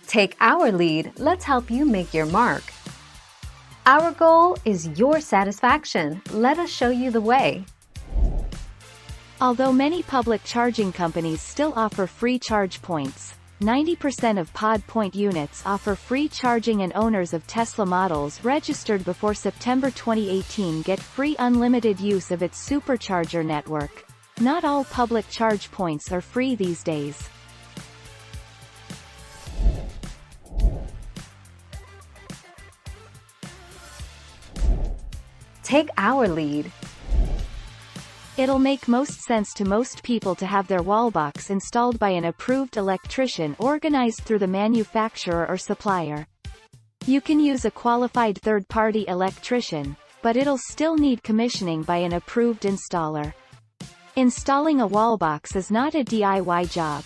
Take our lead, let's help you make your mark. Our goal is your satisfaction. Let us show you the way. Although many public charging companies still offer free charge points, 90% of Pod Point units offer free charging, and owners of Tesla models registered before September 2018 get free unlimited use of its supercharger network. Not all public charge points are free these days. Take our lead. It'll make most sense to most people to have their wallbox installed by an approved electrician organized through the manufacturer or supplier. You can use a qualified third-party electrician, but it'll still need commissioning by an approved installer. Installing a wallbox is not a DIY job.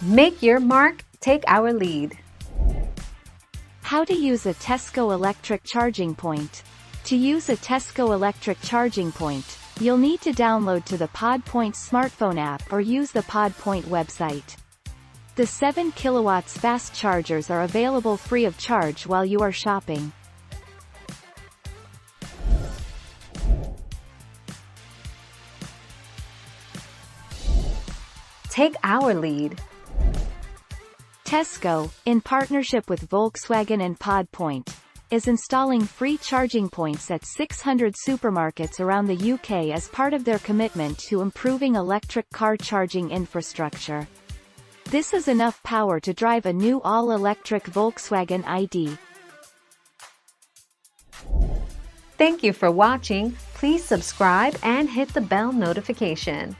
Make your mark, take our lead. How to use a Tesco electric charging point. To use a Tesco electric charging point, you'll need to download to the Pod Point smartphone app or use the Pod Point website. The 7 kW fast chargers are available free of charge while you are shopping. Take our lead. Tesco, in partnership with Volkswagen and Pod Point, is installing free charging points at 600 supermarkets around the UK as part of their commitment to improving electric car charging infrastructure. This is enough power to drive a new all-electric Volkswagen ID. Thank you for watching. Please subscribe and hit the bell notification.